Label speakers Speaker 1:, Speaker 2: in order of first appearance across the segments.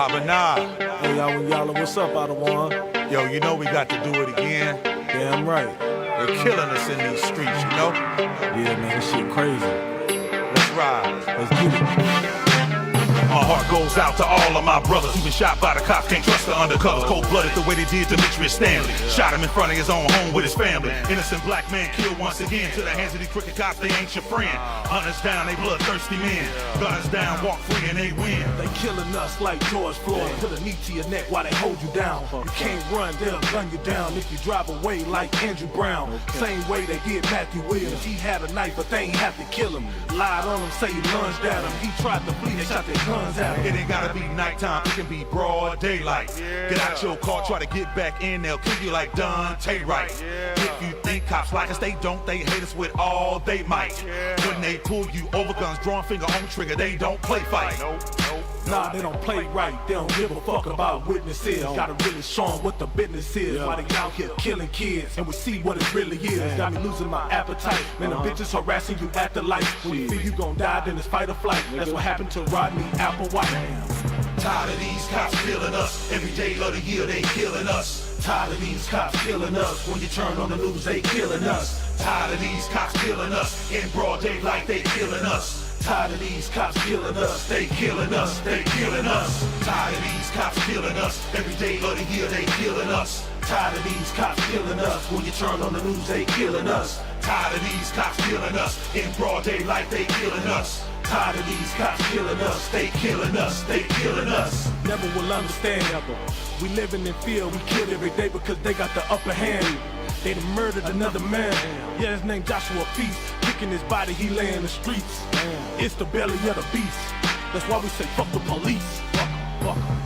Speaker 1: Nah.
Speaker 2: Hey, y'all, what's up, out of one?
Speaker 1: Yo, you know we got to do it again.
Speaker 2: Damn right.
Speaker 1: They're killing us in these streets, you know?
Speaker 2: Yeah, man, this shit crazy.
Speaker 1: Let's ride.
Speaker 2: Let's get it.
Speaker 1: My heart goes out to all of my brothers who've been shot by the cops, can't trust the undercovers. Cold-blooded the way they did Demetrius Stanley. Shot him in front of his own home with his family. Innocent black man killed once again. To the hands of these crooked cops, they ain't your friend. Hunters down, they bloodthirsty men. Gunners down, walk free and they win.
Speaker 2: They killing us like George Floyd. Put a knee to your neck while they hold you down. You can't run, they'll gun you down if you drive away like Andrew Brown. Same way they did Matthew Williams. He had a knife, but they ain't have to kill him. Lied on him, say he lunged at him. He tried to flee, they shot their guns at him.
Speaker 1: It ain't gotta be nighttime, it can be broad daylight. Get out your car, try to get back in, they'll kill you like Dante Wright. If you think cops like us, they don't, they hate us with all they might. When they pull you over, guns drawn, finger on trigger, they don't play fight.
Speaker 2: Nah, they don't play right, they don't give a fuck about witnesses. Gotta really show them what the business is. Why they out here killing kids, and we see what it really is. Got me losing my appetite, man, the bitches harassing you at the light. When you feel you gon' die, then it's fight or flight. That's what happened to Rodney Applewhite.
Speaker 1: Tired of these cops killing us, every day of the year they killing us.
Speaker 2: Tired of these cops killing us, when you turn on the news they killing us.
Speaker 1: Tired of these cops killing us, in broad daylight they killing us.
Speaker 2: Tired of these cops killing us,
Speaker 1: they killing us, they killing us. Tired of these cops killing us, every day of the year they killing us.
Speaker 2: Tired of these cops killing us, when you turn on the news they killing us.
Speaker 1: Tired of these cops killing us, in broad daylight they killing us.
Speaker 2: Tired of these cops killing us,
Speaker 1: they killing us, they killing us.
Speaker 2: Never will understand ever. We living in fear, we kill every day because they got the upper hand. They done murdered another man. Yeah, his name Joshua Feast. Kicking his body, he lay in the streets. It's the belly of the beast. That's why we say fuck the police.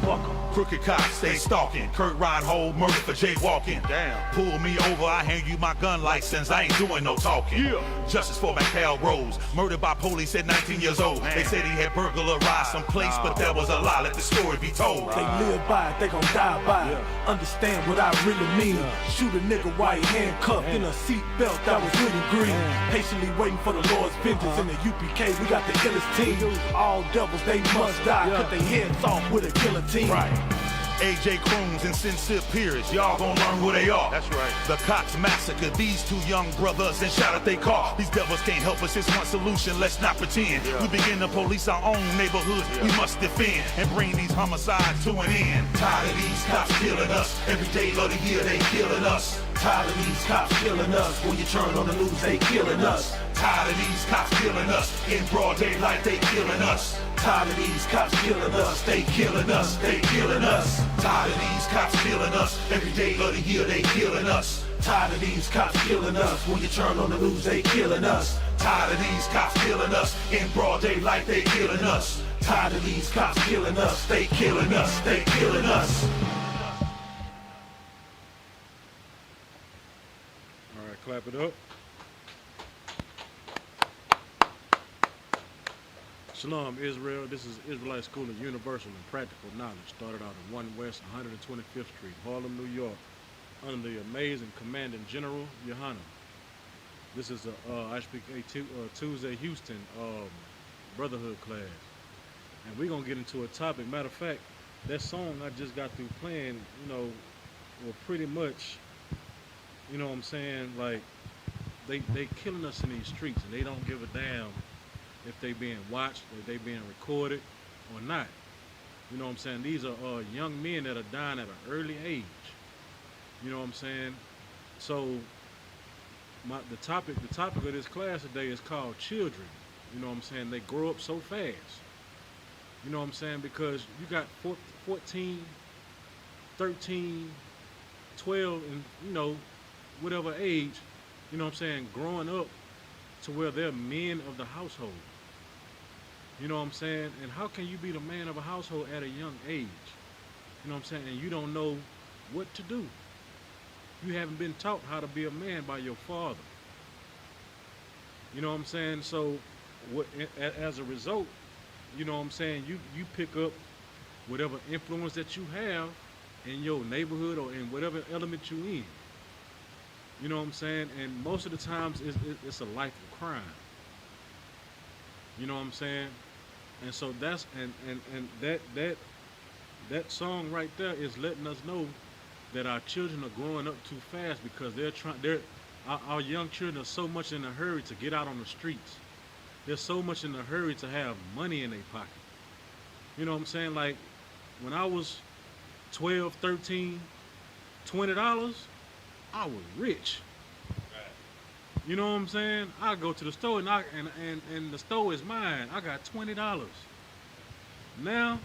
Speaker 2: Fuck 'em.
Speaker 1: Crooked cops, they stalking. Kurt Reinhold murdered for jaywalking.
Speaker 3: Damn.
Speaker 1: Pull me over, I hand you my gun license. I ain't doing no talking.
Speaker 3: Yeah.
Speaker 1: Justice for McHale Rose, murdered by police at 19 years old.
Speaker 3: Man.
Speaker 1: They said he had burglarized some place, but that was a lie. Let the story be told.
Speaker 2: They live by it, they gon' die by it. Understand what I really mean. Shoot a nigga while he handcuffed in a seat belt that was really green. Patiently waiting for the Lord's vengeance. In the UPK, we got the illest team. All devils, they must die. Cut their heads off with a guillotine.
Speaker 3: Right.
Speaker 1: AJ Crooms and Sincere Pierce, y'all gon' learn who they are.
Speaker 3: That's right.
Speaker 1: The cops massacred these two young brothers and shot at their car. These devils can't help us, it's one solution, let's not pretend. We begin to police our own neighborhoods, we must defend and bring these homicides to an end. Tired of these cops killing us, every day of the year they killing us.
Speaker 2: Tired of these cops killing us, when you turn on the news they killing us.
Speaker 1: Tired of these cops killing us, in broad daylight they killing us.
Speaker 2: Tired of these cops killing us,
Speaker 1: they killing us, they killing us. Tired of these cops killing us, every day of the year they killing us.
Speaker 2: Tired of these cops killing us, when you turn on the news they killing us.
Speaker 1: Tired of these cops killing us, in broad daylight they killing us.
Speaker 2: Tired of these cops killing us,
Speaker 1: they killing us, they killing us.
Speaker 3: All right, clap it up. Shalom, Israel. This is Israelite School of Universal and Practical Knowledge. Started out in 1 West 125th Street, Harlem, New York, under the amazing Commanding General Yohanan. This is a Ispk Tuesday Houston Brotherhood class. And we're going to get into a topic. Matter of fact, that song I just got through playing, you know, will pretty much, you know what I'm saying, like, they killing us in these streets and they don't give a damn if they being watched, if they being recorded or not. You know what I'm saying? These are young men that are dying at an early age. You know what I'm saying? So the topic of this class today is called children. You know what I'm saying? They grow up so fast. You know what I'm saying? Because you got 14, 13, 12, and you know, whatever age, you know what I'm saying, growing up to where they're men of the household. You know what I'm saying? And how can you be the man of a household at a young age? You know what I'm saying? And you don't know what to do. You haven't been taught how to be a man by your father. You know what I'm saying? So as a result, you know what I'm saying, you pick up whatever influence that you have in your neighborhood or in whatever element you in. You know what I'm saying? And most of the times it's a life of crime. You know what I'm saying? And so that's and that song right there is letting us know that our children are growing up too fast because our young children are so much in a hurry to get out on the streets. They're so much in a hurry to have money in their pocket. You know what I'm saying? Like when I was 12, 13, $20, I was rich. You know what I'm saying? I go to the store and the store is mine. I got $20. Now,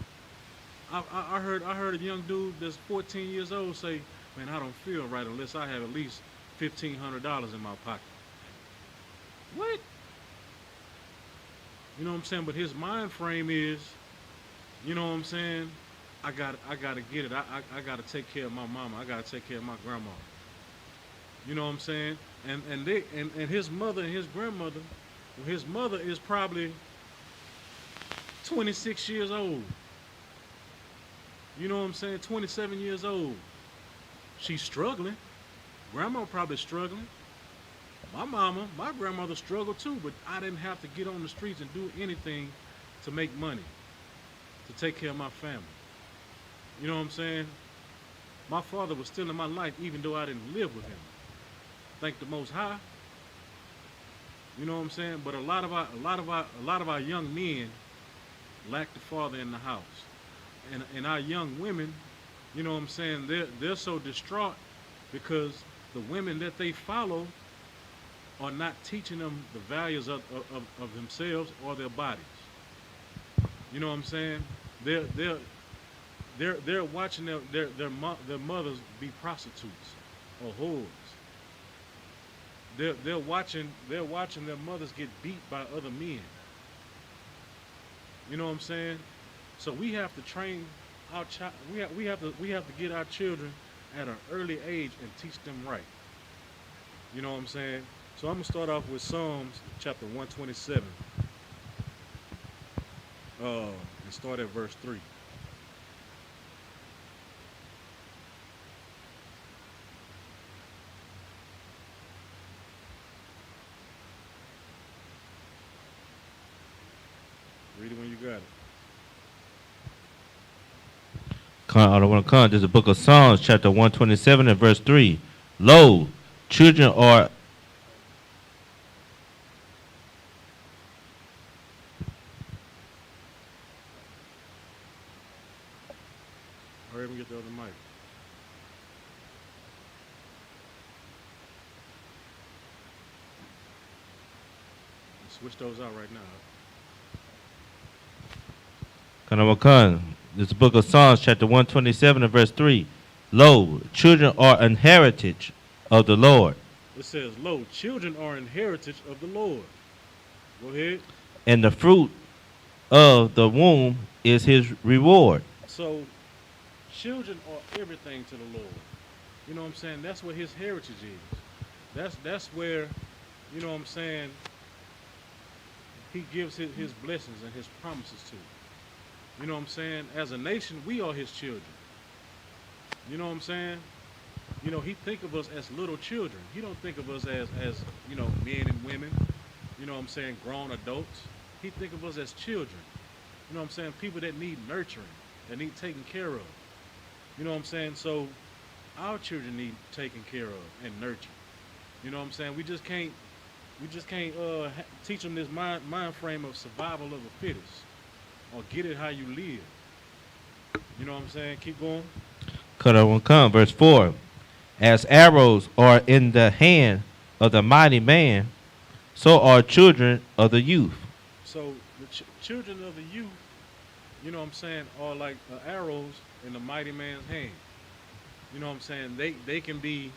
Speaker 3: I heard a young dude that's 14 years old say, "Man, I don't feel right unless I have at least $1,500 in my pocket." What? You know what I'm saying? But his mind frame is, you know what I'm saying? I gotta get it. I gotta take care of my mama. I gotta take care of my grandma. You know what I'm saying? And his mother and his grandmother, well, his mother is probably 26 years old. You know what I'm saying? 27 years old. She's struggling. Grandma probably struggling. My grandmother struggled too, but I didn't have to get on the streets and do anything to make money, to take care of my family. You know what I'm saying? My father was still in my life even though I didn't live with him. Thank the Most High. You know what I'm saying? But a lot of our young men lack the father in the house. And our young women, you know what I'm saying, they're so distraught because the women that they follow are not teaching them the values of themselves or their bodies. You know what I'm saying? They're watching their mothers be prostitutes or whores. They're watching their mothers get beat by other men. You know what I'm saying? So we have to train our child. We have to get our children at an early age and teach them right. You know what I'm saying? So I'm gonna start off with Psalms chapter 127. And start at verse 3. Read it when you got it.
Speaker 4: This is the book of Psalms, chapter 127 and verse 3. Lo, children are
Speaker 3: Hurry up and get the other mic. Switch those out right now.
Speaker 4: This is the book of Psalms, chapter 127 and verse 3. Lo, children are an heritage of the Lord.
Speaker 3: It says, "Lo, children are an heritage of the Lord." Go ahead.
Speaker 4: And the fruit of the womb is his reward.
Speaker 3: So, children are everything to the Lord. You know what I'm saying? That's what his heritage is. That's where, you know what I'm saying, he gives his blessings and his promises to. You know what I'm saying? As a nation, we are his children. You know what I'm saying? You know, he think of us as little children. He don't think of us as you know, men and women, you know what I'm saying, grown adults. He think of us as children. You know what I'm saying? People that need nurturing, that need taken care of. You know what I'm saying? So our children need taken care of and nurtured. You know what I'm saying? We just can't teach them this mind frame of survival of the fittest or get it how you live. You know what I'm saying? Keep going.
Speaker 4: Verse 4. As arrows are in the hand of the mighty man, so are children of the youth.
Speaker 3: So the children of the youth, you know what I'm saying, are like arrows in the mighty man's hand. You know what I'm saying? They can be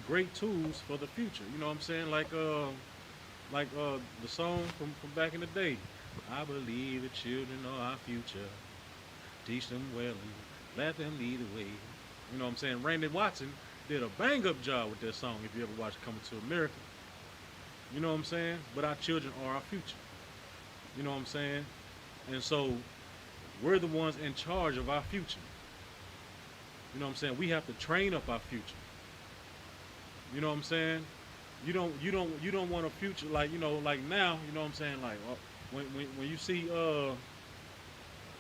Speaker 3: great tools for the future. You know what I'm saying? Like the song from back in the day. I believe the children are our future. Teach them well and let them lead the way. You know what I'm saying? Randy Watson did a bang-up job with that song if you ever watched Coming to America. You know what I'm saying? But our children are our future. You know what I'm saying? And so we're the ones in charge of our future. You know what I'm saying? We have to train up our future. You know what I'm saying? You don't want a future like, you know, like now, you know what I'm saying? Like when you see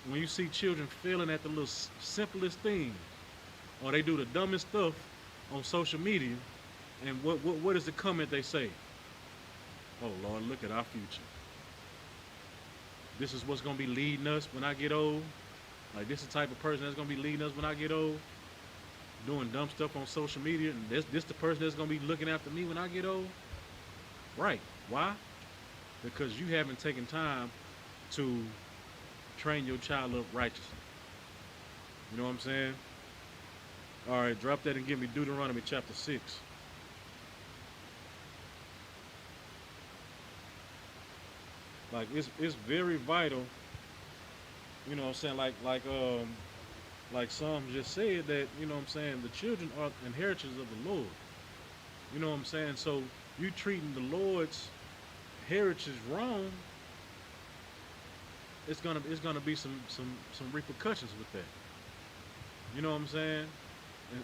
Speaker 3: when you see children failing at the little simplest things, or they do the dumbest stuff on social media, and what is the comment they say? Oh Lord, look at our future. This is what's gonna be leading us when I get old. Like, this is the type of person that's gonna be leading us when I get old, doing dumb stuff on social media, and this the person that's gonna be looking after me when I get old. Right? Why? Because you haven't taken time to train your child up righteously. You know what I'm saying? All right, drop that and give me Deuteronomy chapter 6. Like, it's very vital. You know what I'm saying? Like some just said that, you know what I'm saying, the children are inheritors of the Lord. You know what I'm saying? So you treating the Lord's heritage wrong, it's gonna be some repercussions with that. You know what I'm saying?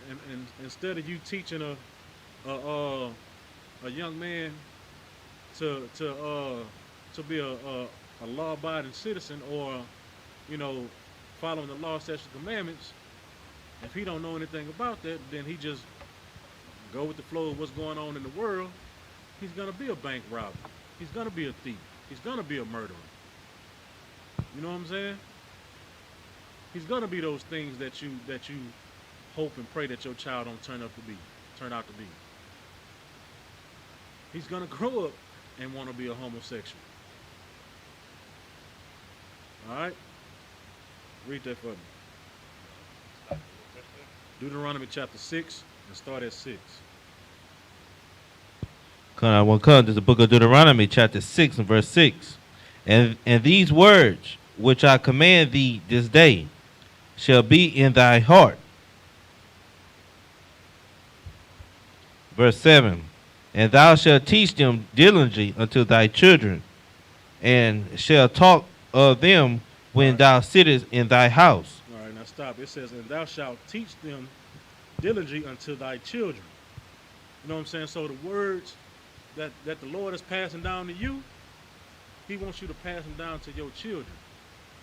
Speaker 3: And instead of you teaching a young man to be a law-abiding citizen, or, you know, following the law, statutes, and commandments, if he don't know anything about that, then he just go with the flow of what's going on in the world. He's gonna be a bank robber. He's gonna be a thief. He's gonna be a murderer. You know what I'm saying? He's gonna be those things that you hope and pray that your child don't turn out to be. He's gonna grow up and want to be a homosexual. All right? Read that for me. Deuteronomy chapter 6, and start at 6.
Speaker 4: I will come to the book of Deuteronomy, chapter 6 and verse 6. And these words which I command thee this day shall be in thy heart. Verse 7. And thou shalt teach them diligently unto thy children, and shalt talk of them when thou sittest in thy house.
Speaker 3: All right, now stop. It says, and thou shalt teach them diligently unto thy children. You know what I'm saying? So the words that the Lord is passing down to you, he wants you to pass them down to your children.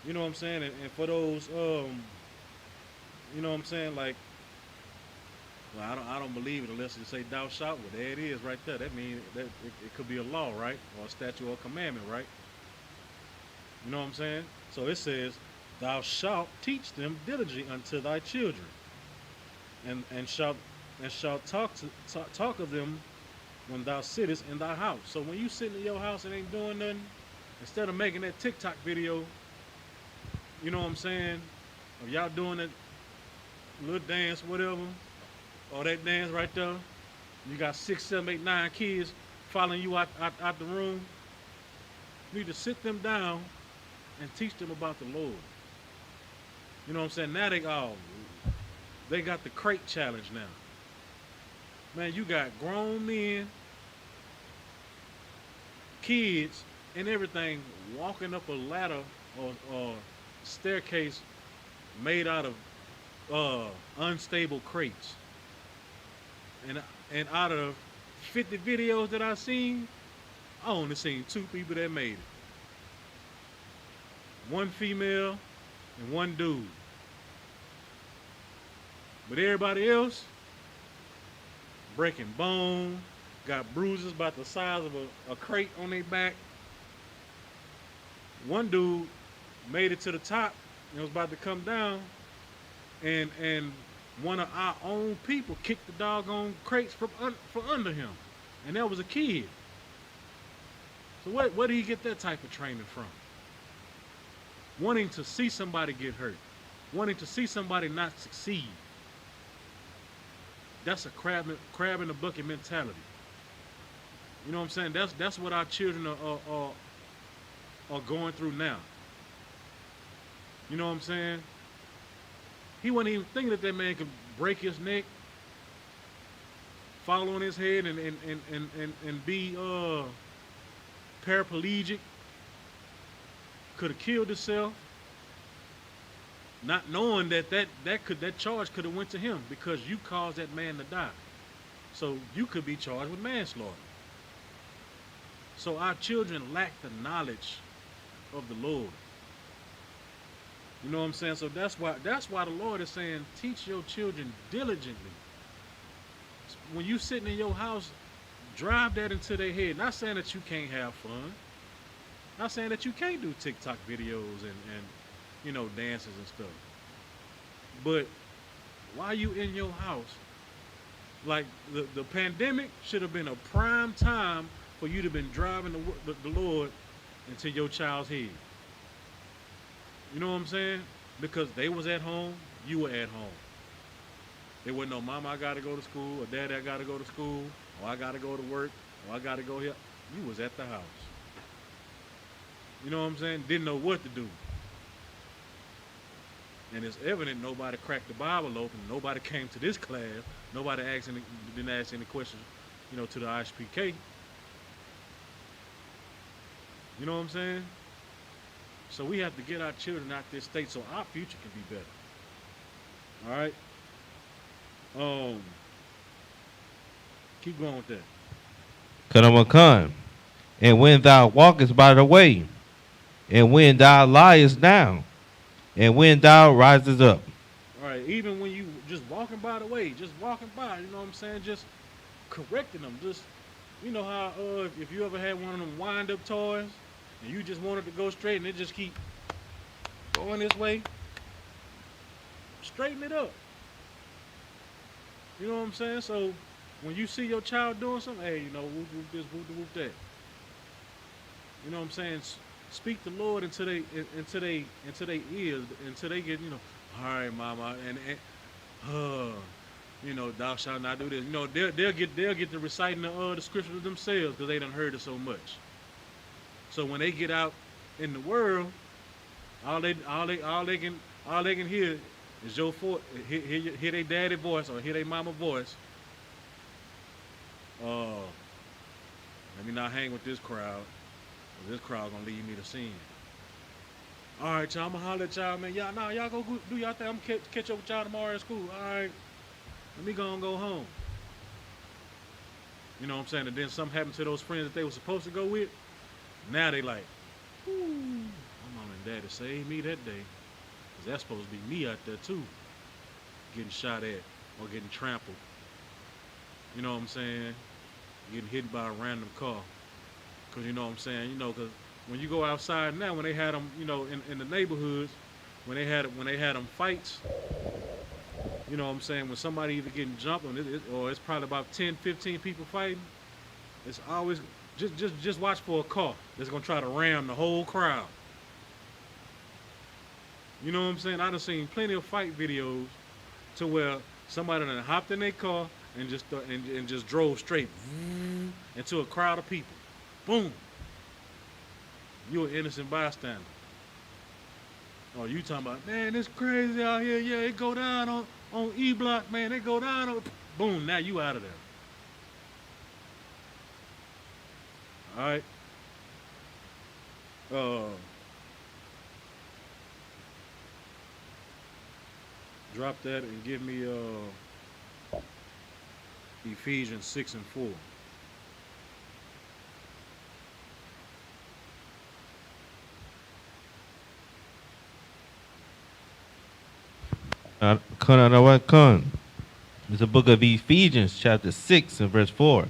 Speaker 3: You know what I'm saying? And for those, you know what I'm saying, like, well, I don't believe it unless you say thou shalt. Well, there it is right there. That means that it could be a law, right? Or a statute or a commandment, right? You know what I'm saying? So it says, thou shalt teach them diligently unto thy children, and shalt talk of them when thou sittest in thy house. So when you sitting in your house and ain't doing nothing, instead of making that TikTok video, you know what I'm saying, of y'all doing that little dance, whatever, or that dance right there, you got 6, 7, 8, 9 kids following you out the room, you need to sit them down and teach them about the Lord. You know what I'm saying? Now they got the crate challenge now. Man, you got grown men, kids, and everything walking up a ladder or staircase made out of unstable crates. And out of 50 videos that I've seen, I only seen 2 people that made it. One female and one dude. But everybody else, breaking bone, got bruises about the size of a crate on their back. One dude made it to the top and was about to come down, and one of our own people kicked the doggone crates from under him, and that was a kid. So where did he get that type of training from? Wanting to see somebody get hurt, wanting to see somebody not succeed. That's a crab in the bucket mentality. You know what I'm saying? That's what our children are going through now. You know what I'm saying? He wasn't even thinking that man could break his neck, fall on his head, and be paraplegic. Could have killed himself, not knowing that charge could have went to him because you caused that man to die. So you could be charged with manslaughter. So our children lack the knowledge of the Lord. You know what I'm saying? So that's why the Lord is saying, teach your children diligently. When you sitting in your house, drive that into their head. Not saying that you can't have fun. Not saying that you can't do TikTok videos and dances and stuff. But while you in your house, like the pandemic should have been a prime time for you to have been driving the Lord into your child's head. You know what I'm saying? Because they was at home, you were at home. There wasn't no mama, I gotta go to school, or daddy, I gotta go to school, or I gotta go to work, or I gotta go here. You was at the house. You know what I'm saying? Didn't know what to do. And it's evident nobody cracked the Bible open. Nobody came to this class. Nobody didn't ask any questions, to the Ispk. You know what I'm saying? So we have to get our children out this state so our future can be better. All right? Keep going with that.
Speaker 4: Kanamakan. And when thou walkest by the way, and when thou liest down, and when thou risest up.
Speaker 3: All right, even when you just walking by the way, just walking by, you know what I'm saying? Just correcting them. Just, you know how if you ever had one of them wind-up toys, and you just wanted to go straight, and it just keep going this way, straighten it up. You know what I'm saying? So when you see your child doing something, hey, whoop this, whoop that. You know what I'm saying? Speak the Lord into their ears, until they get, all right, mama, and thou shalt not do this. They'll get to reciting the scriptures themselves because they done heard it so much. So when they get out in the world, all they can hear is your hear their daddy voice or hear their mama voice. Let me not hang with this crowd. This crowd gonna lead me to sin. All right, y'all, I'm gonna holler at y'all, man. Y'all go do y'all thing. I'm gonna catch up with y'all tomorrow at school. All right, let me go home. You know what I'm saying? And then something happened to those friends that they were supposed to go with. Now they like, ooh, my mom and daddy saved me that day. Cause that's supposed to be me out there too, getting shot at or getting trampled. You know what I'm saying? Getting hit by a random car. Cause you know what I'm saying? Cause when you go outside now, when they had them, in the neighborhoods, when they had them fights, you know what I'm saying? When somebody either getting jumped or it's probably about 10, 15 people fighting, it's always just watch for a car that's gonna try to ram the whole crowd. You know what I'm saying? I done seen plenty of fight videos to where somebody done hopped in their car and just drove straight into a crowd of people. Boom. You an innocent bystander. Oh, you talking about, man, it's crazy out here. Yeah, it go down on E Block, man. It go down on, boom, now you out of there. All right. Drop that and give me Ephesians 6 and 4.
Speaker 4: It's the book of Ephesians, chapter 6 and verse 4.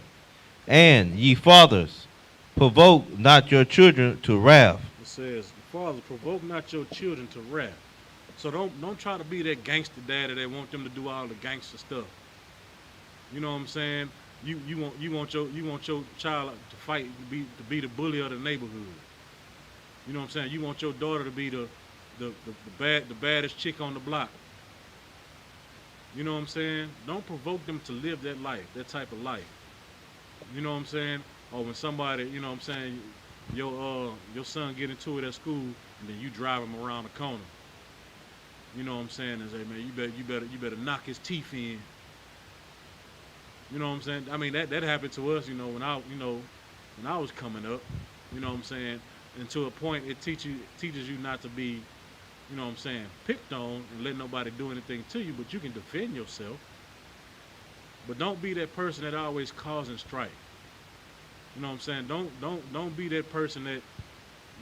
Speaker 4: And ye fathers, provoke not your children to wrath.
Speaker 3: It says, fathers, provoke not your children to wrath. So don't try to be that gangster daddy that want them to do all the gangster stuff. You know what I'm saying? You want your child to fight, to be the bully of the neighborhood. You know what I'm saying? You want your daughter to be the baddest chick on the block. You know what I'm saying? Don't provoke them to live that life, that type of life. You know what I'm saying? Or when somebody, you know what I'm saying, your son get into it at school and then you drive him around the corner. You know what I'm saying? And say, man, you better knock his teeth in. You know what I'm saying? I mean, that happened to us, when I was coming up. You know what I'm saying? And to a point, it teaches you not to be, you know what I'm saying, picked on and let nobody do anything to you, but you can defend yourself. But don't be that person that always causing strife. You know what I'm saying? Don't be that person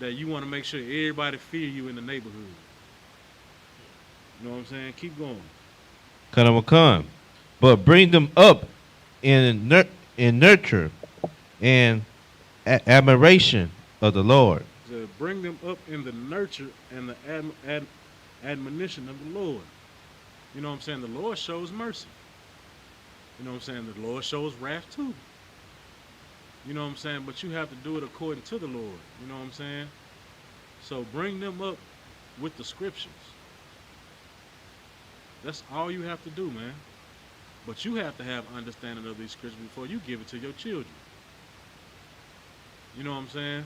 Speaker 3: that you want to make sure everybody fear you in the neighborhood. You know what I'm saying? Keep going.
Speaker 4: Kanamakan. But bring them up in nurture and admiration of the Lord.
Speaker 3: To bring them up in the nurture and the admonition of the Lord. You know what I'm saying? The Lord shows mercy. You know what I'm saying? The Lord shows wrath too. You know what I'm saying? But you have to do it according to the Lord. You know what I'm saying? So bring them up with the scriptures. That's all you have to do, man. But you have to have understanding of these scriptures before you give it to your children. You know what I'm saying?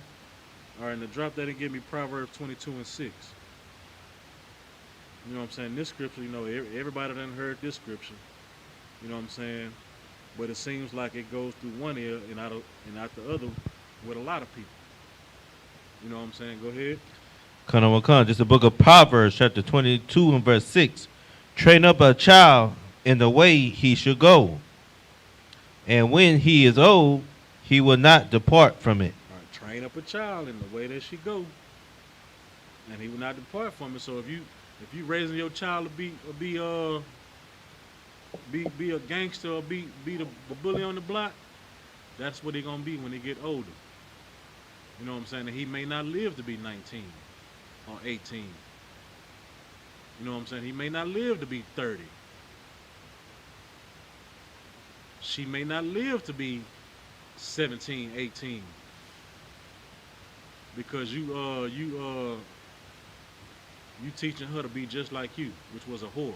Speaker 3: All right, now drop that and give me Proverbs 22:6. You know what I'm saying? This scripture, you know, everybody done heard this scripture. You know what I'm saying? But it seems like it goes through one ear and out the other with a lot of people. You know what I'm saying? Go ahead.
Speaker 4: Kanamakan. This is the book of Proverbs, chapter 22 and verse 6. Train up a child in the way he should go, and when he is old, he will not depart from it.
Speaker 3: All right, train up a child in the way that she go, and he will not depart from it. So if you raising your child to be a gangster or be the bully on the block, that's what he gonna be when he get older. You know what I'm saying? And he may not live to be 19 or 18. You know what I'm saying? He may not live to be 30. She may not live to be 17, 18. Because you teaching her to be just like you, which was a whore.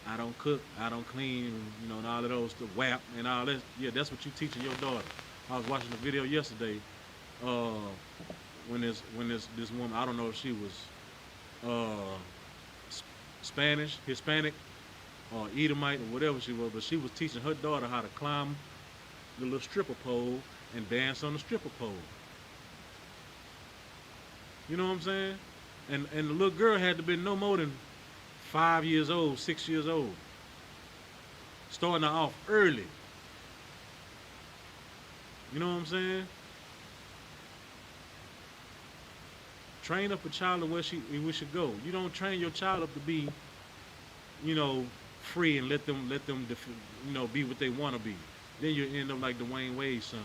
Speaker 3: I don't cook, I don't clean, you know, and all of those, the WAP and all that. Yeah, that's what you teaching your daughter. I was watching a video yesterday, when this woman, I don't know if she was Spanish, Hispanic, or Edomite, or whatever she was, but she was teaching her daughter how to climb the little stripper pole and dance on the stripper pole. You know what I'm saying? And the little girl had to be no more than 5 years old, 6 years old. Starting her off early. You know what I'm saying? Train up a child in where we should go. You don't train your child up to be, you know, free and let them, you know, be what they want to be. Then you end up like Dwayne Wade's son.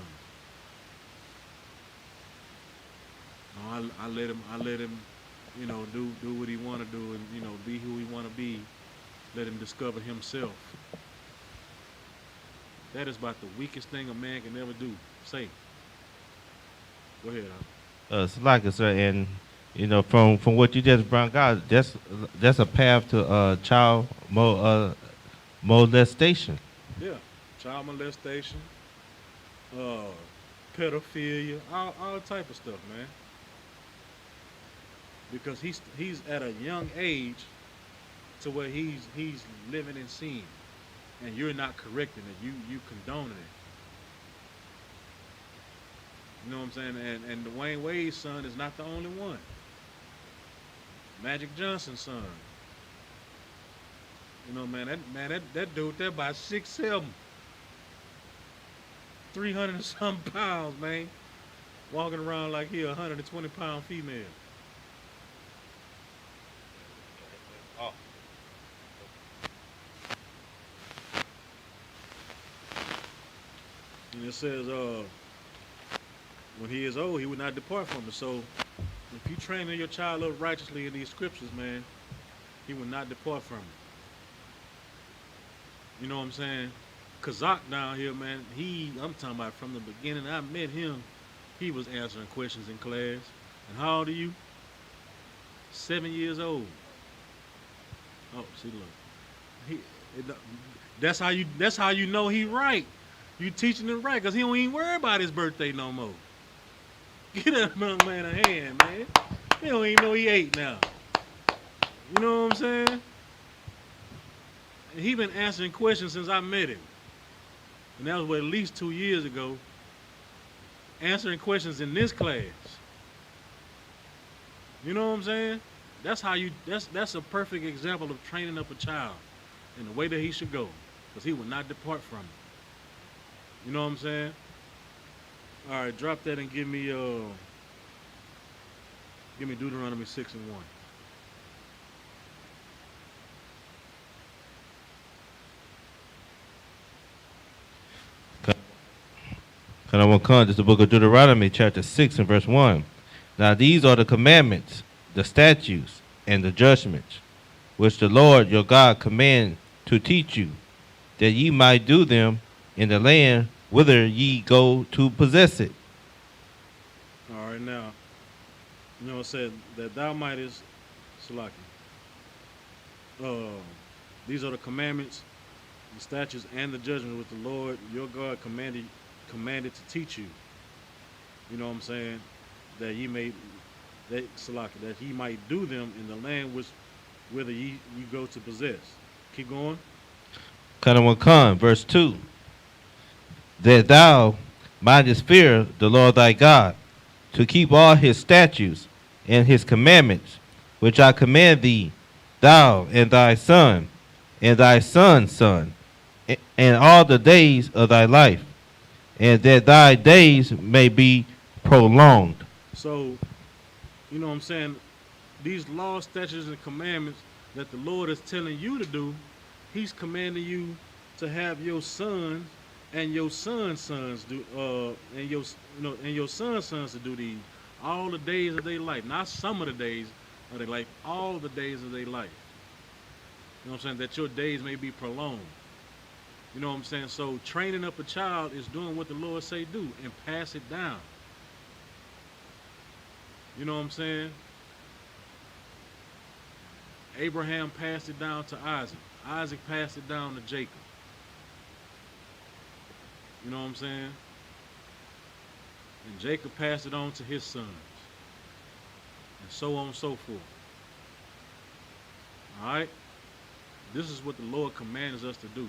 Speaker 3: No, I let him, you know, do what he want to do and, you know, be who he want to be. Let him discover himself. That is about the weakest thing a man can ever do. Say. Go ahead,
Speaker 4: It's like it, sir, and you know, from what you just brought out, that's a path to child molestation.
Speaker 3: Yeah, child molestation, pedophilia, all type of stuff, man. Because he's at a young age to where he's living in sin, and you're not correcting it. You condoning it. You know what I'm saying? And Dwayne Wade's son is not the only one. Magic Johnson's son. You know, man, that dude there about 6'7", 300 and some pounds, man, walking around like he a 120-pound female. And it says, when he is old, he will not depart from it. So, if you train your child up righteously in these scriptures, man, he will not depart from it. You know what I'm saying? Kazak down here, man, I'm talking about from the beginning I met him, he was answering questions in class. And how old are you? 7 years old. Oh, see, look. That's how you know he right. You teaching him right, because he don't even worry about his birthday no more. Get that young man a hand, man. He don't even know he 8 now. You know what I'm saying? And he been answering questions since I met him. And that was at least 2 years ago. Answering questions in this class. You know what I'm saying? That's a perfect example of training up a child in the way that he should go. Because he will not depart from it. You know what I'm saying? All right, drop that and give me Give me Deuteronomy 6 and 1.
Speaker 4: And I will come to the book of Deuteronomy, chapter 6 and verse 1. Now these are the commandments, the statutes, and the judgments, which the Lord your God command to teach you, that ye might do them in the land whither ye go to possess it.
Speaker 3: All right, now, it said that thou mightest, Salaki. These are the commandments, the statutes, and the judgments which the Lord your God commanded to teach you. You know what I'm saying? That ye may, that he might do them in the land whither you go to possess. Keep going.
Speaker 4: Kanawakan, verse 2. That thou mightest fear the Lord thy God, to keep all his statutes and his commandments, which I command thee, thou and thy son, and thy son's son, and all the days of thy life, and that thy days may be prolonged.
Speaker 3: So, you know what I'm saying? These laws, statutes, and commandments that the Lord is telling you to do, he's commanding you to have your sons and your sons' sons do, and your sons' sons to do these all the days of their life. Not some of the days of their life, all the days of their life. You know what I'm saying? That your days may be prolonged. You know what I'm saying? So training up a child is doing what the Lord say do and pass it down. You know what I'm saying? Abraham passed it down to Isaac. Isaac passed it down to Jacob. You know what I'm saying? And Jacob passed it on to his sons. And so on and so forth. Alright? This is what the Lord commands us to do.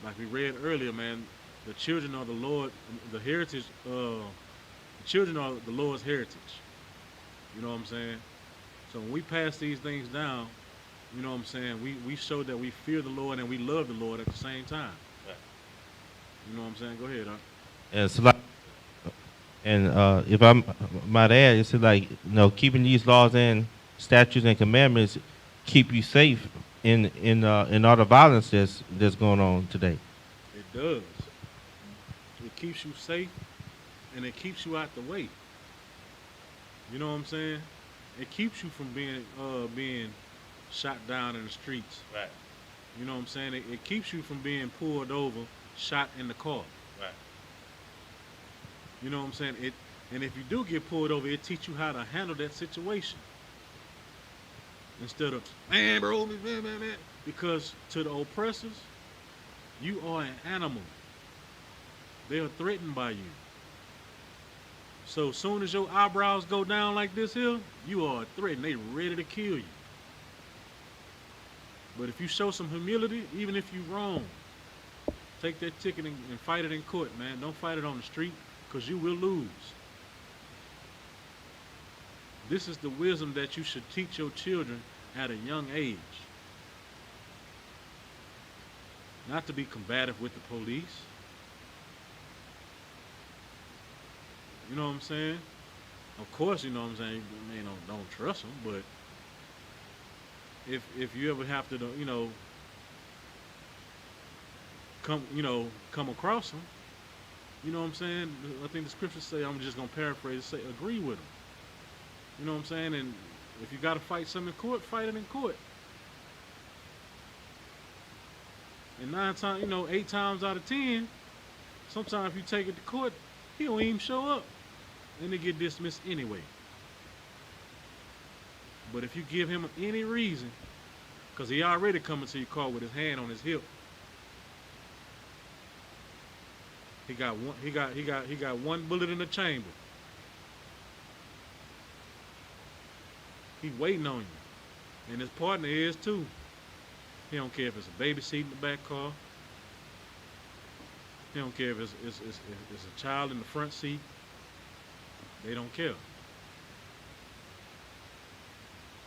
Speaker 3: Like we read earlier, man, the children are the Lord, the heritage, the children are the Lord's heritage. You know what I'm saying? So when we pass these things down, you know what I'm saying, we show that we fear the Lord and we love the Lord at the same time. Right. You know what I'm saying? Go ahead,
Speaker 4: And if I might add, it's like, keeping these laws and statutes and commandments keep you safe in all the violence that's going on today.
Speaker 3: It does. It keeps you safe and it keeps you out the way. You know what I'm saying? It keeps you from being shot down in the streets.
Speaker 4: Right.
Speaker 3: You know what I'm saying? It keeps you from being pulled over, shot in the car.
Speaker 4: Right.
Speaker 3: You know what I'm saying? And if you do get pulled over, it teaches you how to handle that situation. Instead of, man, bro, man. Because to the oppressors, you are an animal. They are threatened by you. So as soon as your eyebrows go down like this here, you are threatened. They ready to kill you. But if you show some humility, even if you're wrong, take that ticket and fight it in court, man. Don't fight it on the street, because you will lose. This is the wisdom that you should teach your children at a young age. Not to be combative with the police. You know what I'm saying? Of course, you know what I'm saying, don't trust them, but if you ever have to, come across them, you know what I'm saying? I think the scriptures say, I'm just going to paraphrase, say, agree with them. You know what I'm saying? And if you got to fight something in court, fight it in court. And 8 times out of 10, sometimes if you take it to court, he don't even show up. And they get dismissed anyway. But if you give him any reason, because he already coming to your car with his hand on his hip, he got one bullet in the chamber. He waiting on you. And his partner is too. He don't care if it's a baby seat in the back car. He don't care if it's a child in the front seat. They don't care.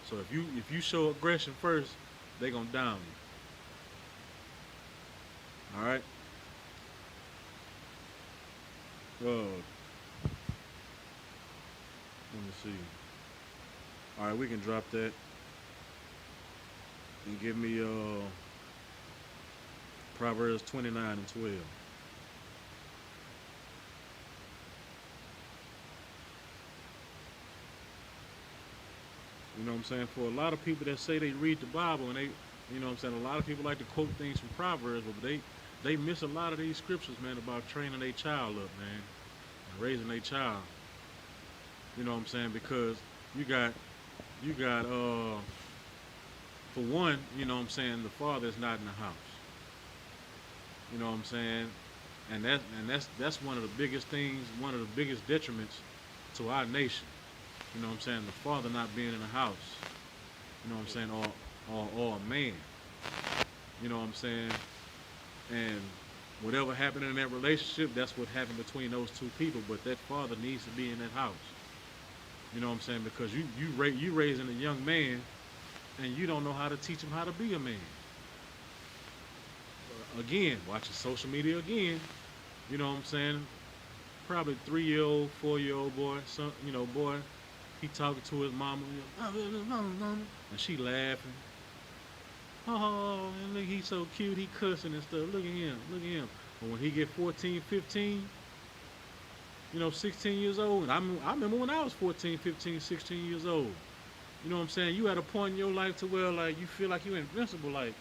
Speaker 3: So if you show aggression first, they gonna down you. All right. Let me see. All right, we can drop that and give me Proverbs 29 and 12. You know what I'm saying? For a lot of people that say they read the Bible and they, you know what I'm saying, a lot of people like to quote things from Proverbs, but they miss a lot of these scriptures, man, about training their child up, man, and raising their child. You know what I'm saying? Because you got for one, you know what I'm saying, the father is not in the house. You know what I'm saying? And that's one of the biggest things, one of the biggest detriments to our nation. You know what I'm saying? The father not being in the house. You know what I'm saying? Or a man. You know what I'm saying? And whatever happened in that relationship, that's what happened between those two people. But that father needs to be in that house. You know what I'm saying? Because you raising a young man, and you don't know how to teach him how to be a man. Again, watching social media again. You know what I'm saying? Probably 3-year-old, 4-year-old boy, son, you know, boy. He talking to his mama, and she laughing. Oh, and look, he's so cute. He cussing and stuff. Look at him. Look at him. But when he get 14, 15, you know, 16 years old, and I remember when I was 14, 15, 16 years old. You know what I'm saying? You at a point in your life to where, like, you feel like you're invincible. Like,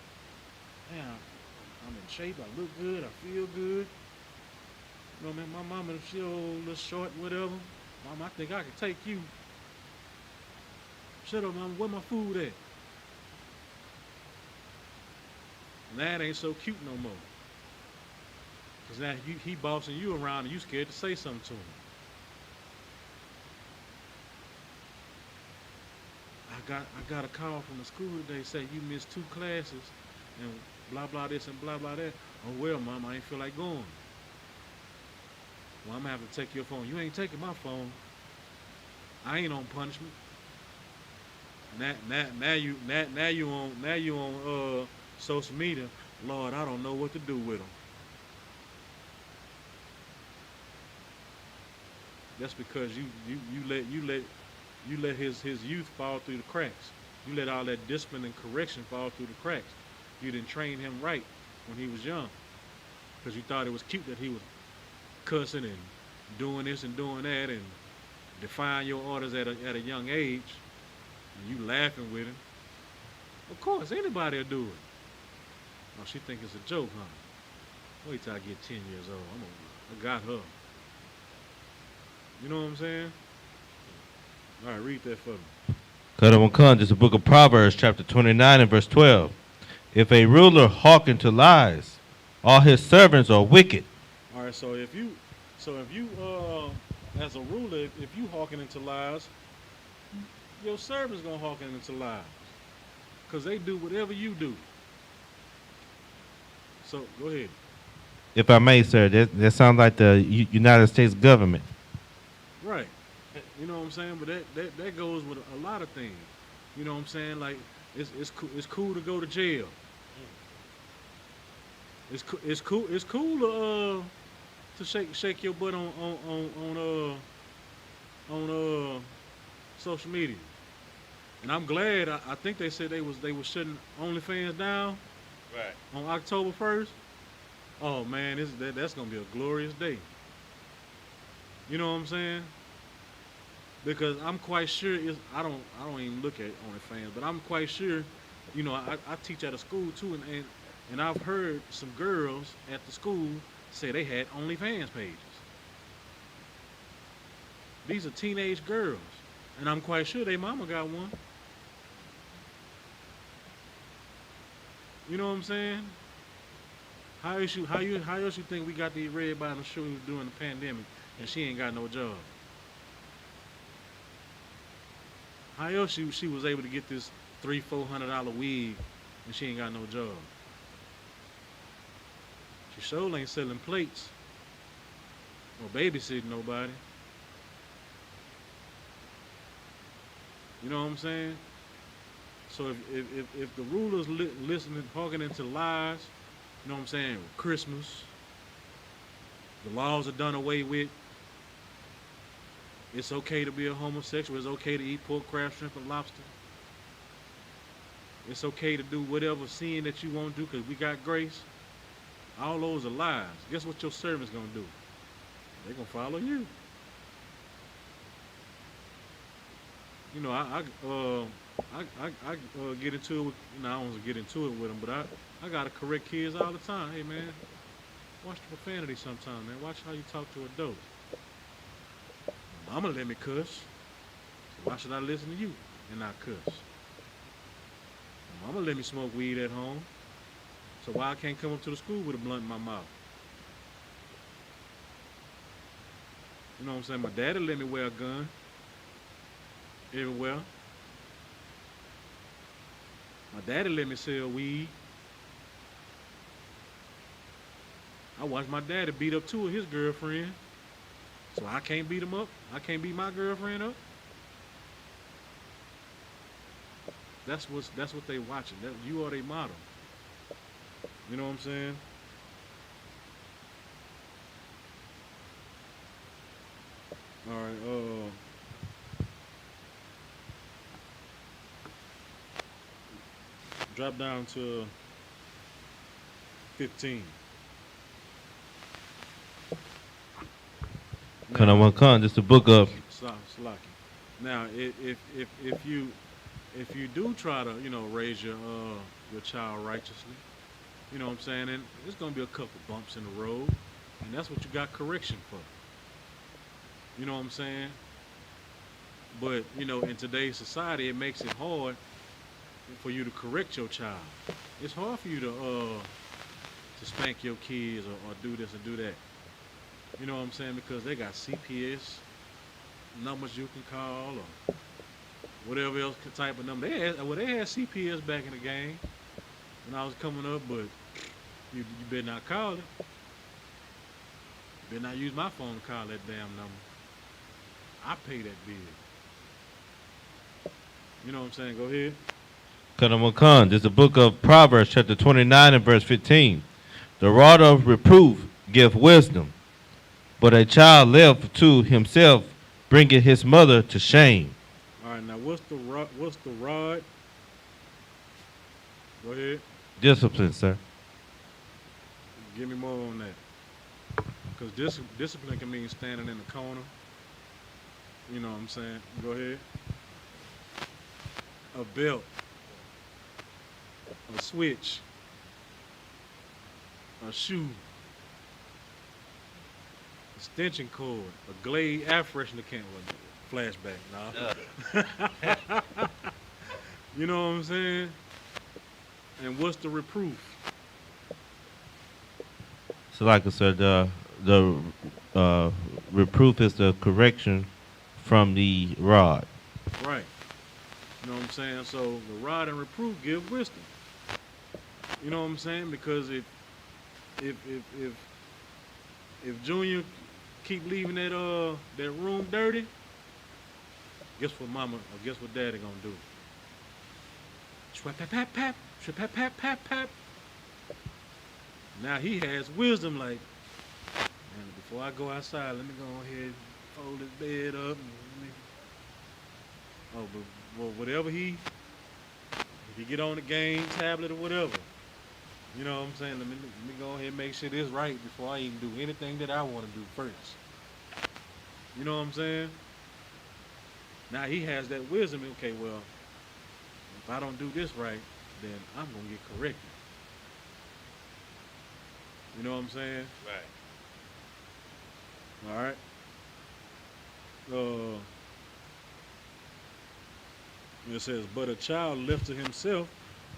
Speaker 3: man, I'm in shape. I look good. I feel good. You know, man, my mama, she a little short, whatever. Mama, I think I can take you. Shut up, mama. Where my food at? And that ain't so cute no more. Because now he bossing you around and you scared to say something to him. I got a call from the school today, say you missed 2 classes and blah blah this and blah blah that. Oh well, mom, I ain't feel like going. Well, I'm gonna have to take your phone. You ain't taking my phone. I ain't on punishment. Now you on social media. Lord, I don't know what to do with them. That's because you let his youth fall through the cracks. You let all that discipline and correction fall through the cracks. You didn't train him right when he was young, because you thought it was cute that he was cussing and doing this and doing that and defying your orders at a young age, and you laughing with him. Of course, anybody will do it. Oh, she think it's a joke, huh? Wait till I get 10 years old. I got her. You know what I'm saying? All right, read that for me.
Speaker 4: This is the book of Proverbs, chapter 29 and verse 12. If a ruler hearken to lies, all his servants are wicked.
Speaker 3: All right, so if you as a ruler, if you hearken into lies, your servants gonna hearken into lies, because they do whatever you do. So go ahead.
Speaker 4: If I may, sir, that sounds like the United States government.
Speaker 3: Right. You know what I'm saying? But that goes with a lot of things. You know what I'm saying? Like it's cool to go to jail. It's cool to shake your butt on social media. And I'm glad. I think they said they was shutting OnlyFans down.
Speaker 4: Right.
Speaker 3: On October 1st. Oh man, that's gonna be a glorious day. You know what I'm saying? Because I'm quite sure I don't even look at OnlyFans, but I'm quite sure, you know, I teach at a school too, and I've heard some girls at the school say they had OnlyFans pages. These are teenage girls, and I'm quite sure their mama got one. You know what I'm saying? How else you think we got these red bottom shoes during the pandemic and she ain't got no job? How else she was able to get this $300-400 wig and she ain't got no job? She sure ain't selling plates or babysitting nobody. You know what I'm saying? So if the rulers listening, talking into lies, you know what I'm saying, Christmas, the laws are done away with. It's okay to be a homosexual. It's okay to eat pork, crab, shrimp, and lobster. It's okay to do whatever sin that you want to do because we got grace. All those are lies. Guess what your servant's going to do? They're going to follow you. You know, I get into it with, you know, I don't want to get into it with them, but I got to correct kids all the time. Hey, man, watch the profanity sometime, man. Watch how you talk to adults. Mama let me cuss. So why should I listen to you and not cuss? Mama let me smoke weed at home. So why I can't come up to the school with a blunt in my mouth? You know what I'm saying? My daddy let me wear a gun everywhere. My daddy let me sell weed. I watched my daddy beat up two of his girlfriends. So I can't beat him up. I can't beat my girlfriend up. That's what they watching. That, you are their model. You know what I'm saying? All right. Drop down to 15.
Speaker 4: Khan, just the book of
Speaker 3: Slaki. Now, if you do try to, you know, raise your child righteously, you know what I'm saying, and there's gonna be a couple bumps in the road, and that's what you got correction for. You know what I'm saying? But you know, in today's society, it makes it hard for you to correct your child. It's hard for you to spank your kids or do this and do that. You know what I'm saying? Because they got CPS numbers you can call or whatever else type of number. They had CPS back in the game when I was coming up, but you better not call it. You better not use my phone to call that damn number. I pay that bill. You know what I'm saying? Go ahead.
Speaker 4: Khan, just the book of Proverbs, chapter 29 and verse 15. The rod of reproof give wisdom, but a child left to himself bringeth his mother to shame.
Speaker 3: All right, now what's the rod? Go ahead.
Speaker 4: Discipline, sir.
Speaker 3: Give me more on that. Because discipline can mean standing in the corner. You know what I'm saying? Go ahead. A belt. A switch. A shoe. Extension cord. A Glade air freshener can. Flashback. Nah. You know what I'm saying? And what's the reproof?
Speaker 4: So like I said, the reproof is the correction from the rod.
Speaker 3: Right. You know what I'm saying? So the rod and reproof give wisdom. You know what I'm saying? Because if Junior keep leaving that room dirty, guess what mama or guess what daddy gonna do? Swap pap pap pap, swap pap pap pap pap. Now he has wisdom like, man, before I go outside, let me go ahead and fold his bed up and but whatever if he get on the game tablet or whatever, you know what I'm saying? Let me go ahead and make sure this right before I even do anything that I want to do first. You know what I'm saying? Now he has that wisdom. Okay, well, if I don't do this right, then I'm gonna get corrected. You know what I'm saying? Right. All right. It says, but a child left to himself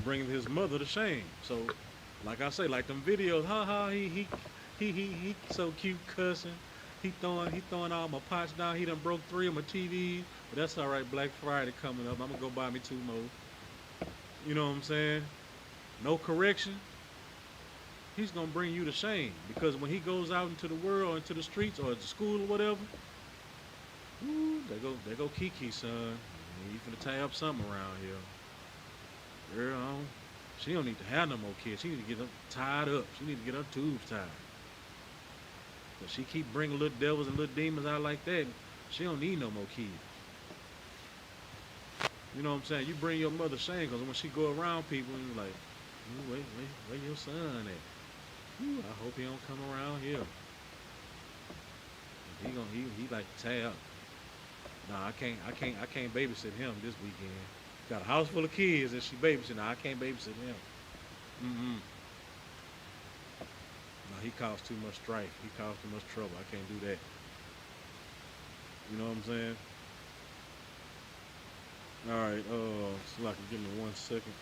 Speaker 3: bringing his mother to shame. So, like I say, like them videos, he so cute cussing. He throwing all my pots down. He done broke 3 of my TVs. But that's all right. Black Friday coming up. I'm gonna go buy me 2 more. You know what I'm saying? No correction. He's gonna bring you to shame because when he goes out into the world, into the streets or to school or whatever, ooh, there go Kiki, son. You finna tie up something around here. Girl, she don't need to have no more kids. She need to get them tied up. She need to get her tubes tied. But she keep bringing little devils and little demons out like that. She don't need no more kids. You know what I'm saying? You bring your mother shame because when she go around people and you're like, "Ooh, where your son at? Ooh, I hope he don't come around here. He like to tab. Nah, I can't babysit him this weekend. Got a house full of kids and she babysitting. Nah, I can't babysit him. No, he caused too much strife. He caused too much trouble. I can't do that. You know what I'm saying? All right, so like, give me 1 second.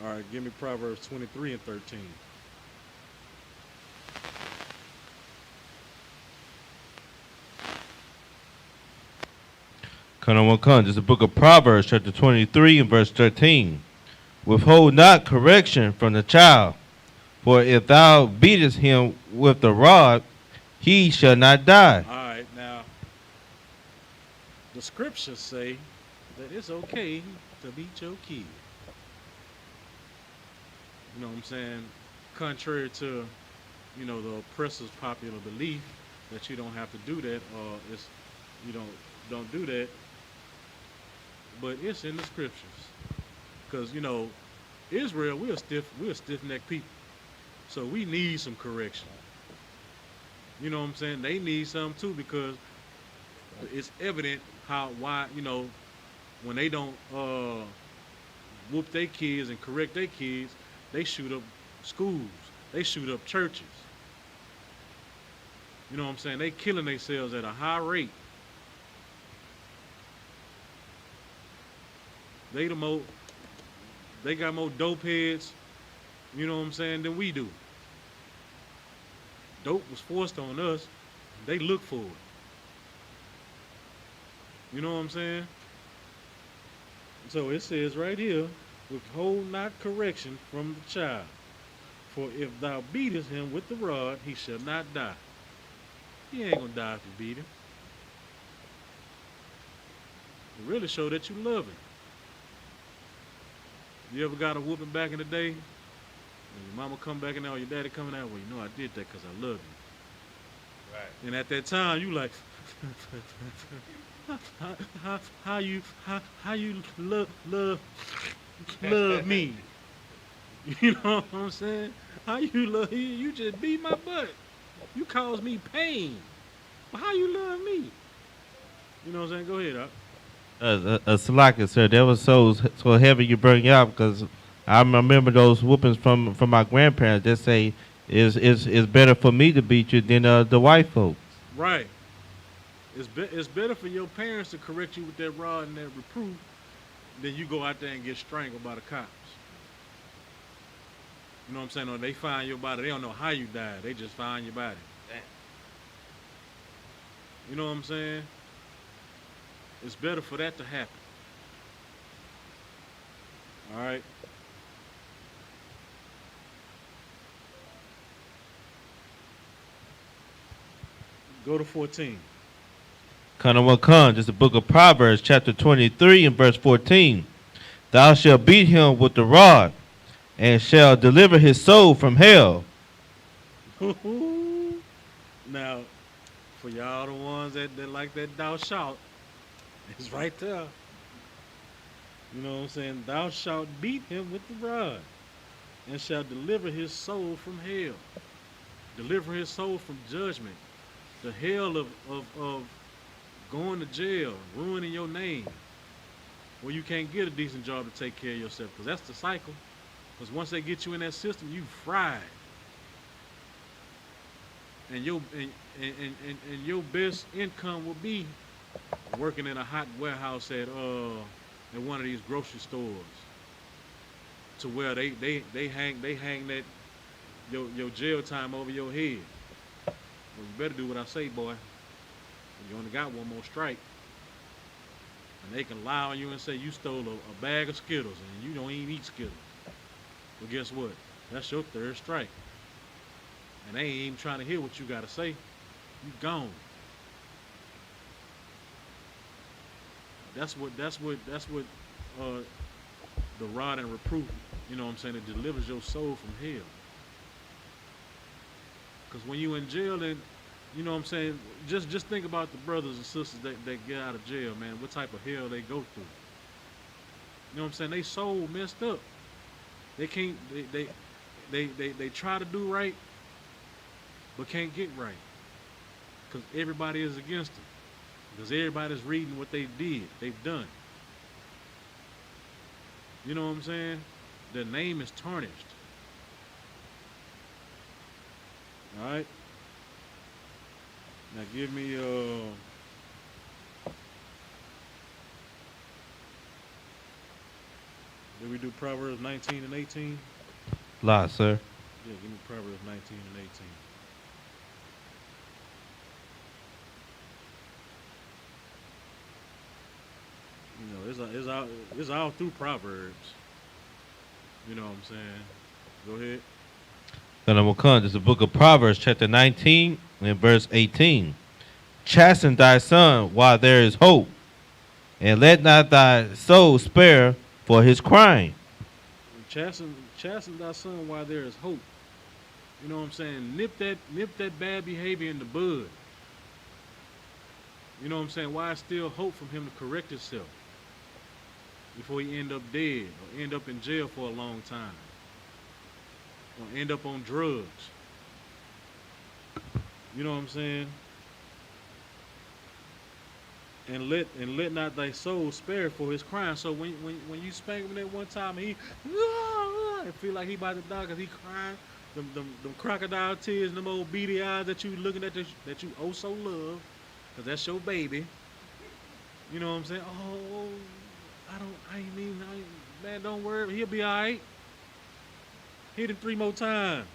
Speaker 3: All right, give me Proverbs 23 and 13.
Speaker 4: This is the book of Proverbs, chapter 23 and verse 13. Withhold not correction from the child, for if thou beatest him with the rod, he shall not die.
Speaker 3: All right, now, the scriptures say that it's okay to beat your kid. You know what I'm saying? Contrary to, the oppressor's popular belief that you don't have to do that, or you don't do that. But it's in the scriptures, because Israel, we're a stiff-necked people, so we need some correction. You know what I'm saying? They need some too, because it's evident why when they don't whoop their kids and correct their kids, they shoot up schools, they shoot up churches. You know what I'm saying? They killing themselves at a high rate. They got more dope heads, you know what I'm saying, than we do. Dope was forced on us. They look for it. You know what I'm saying? So it says right here, withhold not correction from the child. For if thou beatest him with the rod, he shall not die. He ain't gonna die if you beat him. It really show that you love him. You ever got a whooping back in the day? And your mama come back in there or your daddy coming out, well, I did that because I love you. Right. And at that time, you like, how you love me? You know what I'm saying? How you love me? You just beat my butt. You caused me pain. But how you love me? You know what I'm saying? Go ahead, Doc.
Speaker 4: Salaka, sir, that was so heavy you bring it up, because I remember those whoopings from my grandparents that say it's better for me to beat you than the white folks.
Speaker 3: Right. It's better for your parents to correct you with that rod and that reproof than you go out there and get strangled by the cops. You know what I'm saying? Or they find your body, they don't know how you died. They just find your body. Damn. You know what I'm saying? It's better for that to happen. All right. Go to 14.
Speaker 4: This is the book of Proverbs, chapter 23 and verse 14. Thou shalt beat him with the rod, and shall deliver his soul from hell.
Speaker 3: Now, for y'all the ones that like that thou shalt, it's right there. You know what I'm saying? Thou shalt beat him with the rod, and shall deliver his soul from hell. Deliver his soul from judgment. The hell of going to jail, ruining your name, where you can't get a decent job to take care of yourself, because that's the cycle. Because once they get you in that system, you fried. And your best income will be working in a hot warehouse at one of these grocery stores, to where they hang that your jail time over your head. Well, you better do what I say, boy. You only got one more strike. And they can lie on you and say you stole a bag of Skittles and you don't even eat Skittles. Well, guess what? That's your third strike. and they ain't even trying to hear what you got to say. You gone. That's what the rod and reproof, you know what I'm saying, it delivers your soul from hell. Because when you in jail, then, you know what I'm saying, just think about the brothers and sisters that get out of jail, man, what type of hell they go through. You know what I'm saying? They soul messed up. They can't, they try to do right, but can't get right. Because everybody is against them. Because everybody's reading what they did, they've done. You know what I'm saying? Their name is tarnished. All right. Now give me did we do Proverbs 19 and 18?
Speaker 4: Lot, sir.
Speaker 3: Yeah, give me Proverbs 19 and 18. You know, it's all through Proverbs. You know what I'm saying? Go ahead.
Speaker 4: Then I'm going to come. This is the book of Proverbs, chapter 19 and verse 18. Chasten thy son while there is hope, and let not thy soul spare for his crime.
Speaker 3: Chasten thy son while there is hope. You know what I'm saying? Nip that bad behavior in the bud. You know what I'm saying? Why still hope from him to correct himself before he end up dead or end up in jail for a long time or end up on drugs? You know what I'm saying? And let not thy soul spare for his crime. So when you spank him that one time and he and feel like he about to die because he crying, them crocodile tears, them old beady eyes that you looking at that you oh so love, because that's your baby. You know what I'm saying? Oh, man, don't worry, he'll be all right. Hit him 3 more times.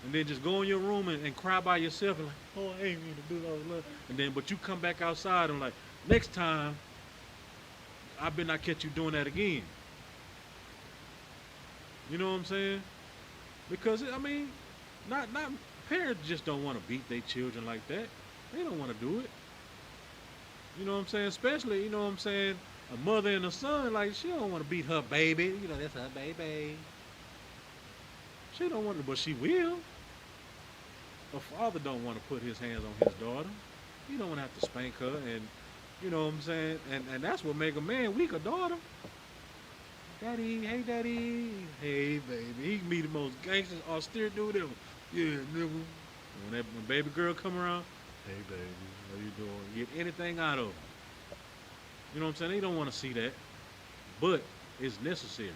Speaker 3: And then just go in your room and cry by yourself and like, oh, I ain't mean to do all that. And then, but you come back outside and like, next time, I better not catch you doing that again. You know what I'm saying? Because, I mean, not parents just don't want to beat their children like that. They don't want to do it. You know what I'm saying? Especially, you know what I'm saying, a mother and a son, like, she don't want to beat her baby. You know, that's her baby. She don't want to, but she will. A father don't want to put his hands on his daughter. He don't want to have to spank her, and you know what I'm saying? And that's what make a man weak, a daughter. Daddy, hey daddy, hey baby. He can be the most gangster, austere dude ever. Yeah, nigga. When baby girl come around, hey baby, what you doing? Get anything out of her. You know what I'm saying? They don't want to see that, but it's necessary.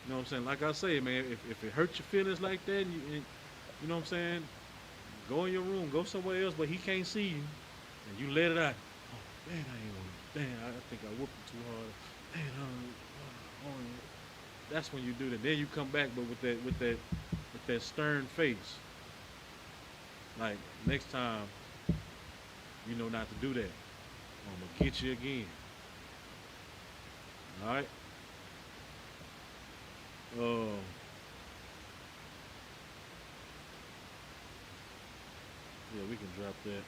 Speaker 3: You know what I'm saying? Like I say, man, if it hurts your feelings like that, and you know what I'm saying, go in your room, go somewhere else where he can't see you, and you let it out. Oh, man, I ain't want to. Damn, I think I whooped him too hard. Man, that's when you do that. Then you come back, but with that stern face. Like, next time, you know not to do that. I'm gonna get you again. All right. Yeah, we can drop that.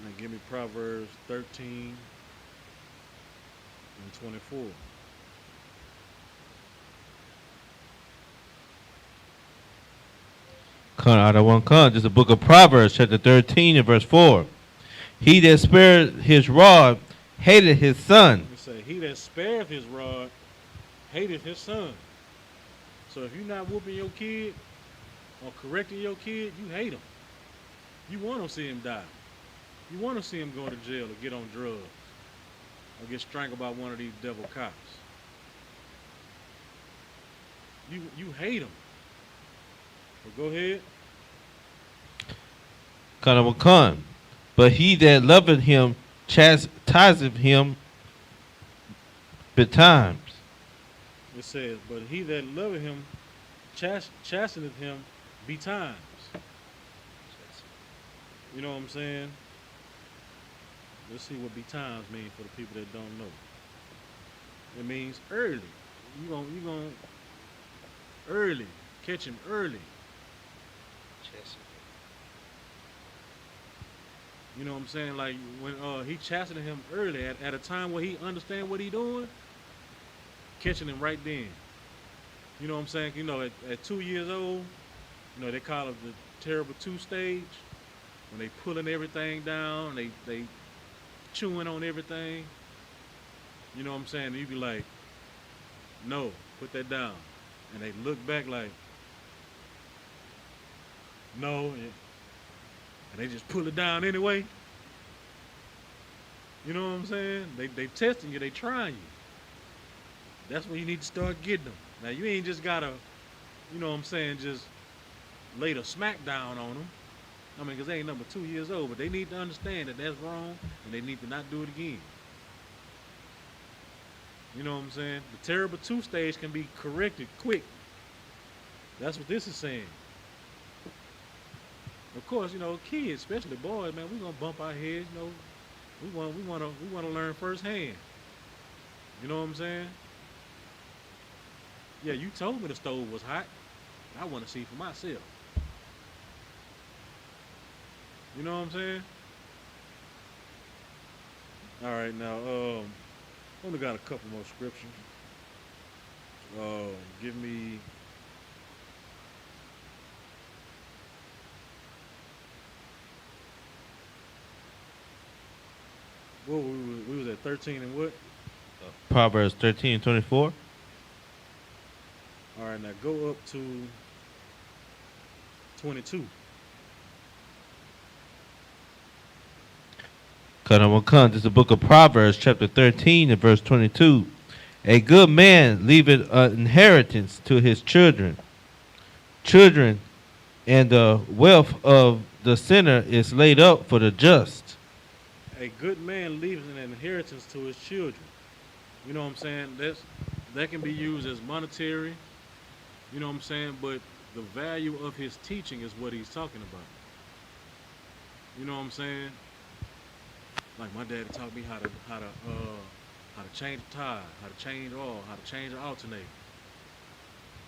Speaker 3: Now give me Proverbs 13 and 24.
Speaker 4: Out of one come. This is the book of Proverbs, chapter 13 and verse 4. He that spared his rod hated his son.
Speaker 3: Let me say, he that spared his rod hated his son. So if you're not whooping your kid or correcting your kid, you hate him. You want to see him die. You want to see him go to jail or get on drugs or get strangled by one of these devil cops. You hate him. So go ahead.
Speaker 4: Come. But he that loveth him chastiseth him betimes.
Speaker 3: It says, but he that loveth him chasteneth him betimes. You know what I'm saying? Let's see what betimes mean for the people that don't know. It means early. You gonna early catch him early. You know what I'm saying? Like when he chastened him early at a time where he understand what he doing, catching him right then. You know what I'm saying? You know, at 2 years old, you know, they call it the terrible two stage. When they pulling everything down, they chewing on everything. You know what I'm saying? And you be like, no, put that down. And they look back like, no, and they just pull it down anyway. You know what I'm saying? They testing you, they trying you. That's when you need to start getting them. Now you ain't just gotta, you know what I'm saying, just lay the smack down on them. I mean, 'cause they ain't number 2 years old, but they need to understand that that's wrong and they need to not do it again. You know what I'm saying? The terrible two stage can be corrected quick. That's what this is saying. Of course, you know, kids, especially boys, man, we gonna bump our heads. You know, we want to learn firsthand. You know what I'm saying? Yeah, you told me the stove was hot. I want to see for myself. You know what I'm saying? All right, now, only got a couple more scriptures. Give me. What we was at 13 and what?
Speaker 4: Proverbs 13:24.
Speaker 3: All right, now go up to 22.
Speaker 4: This is the book of Proverbs, chapter 13 and verse 22. A good man leaveth an inheritance to his children. And the wealth of the sinner is laid up for the just.
Speaker 3: A good man leaves an inheritance to his children. You know what I'm saying? That can be used as monetary. You know what I'm saying? But the value of his teaching is what he's talking about. You know what I'm saying? Like my daddy taught me how to change a tire, how to change oil, how to change an alternator.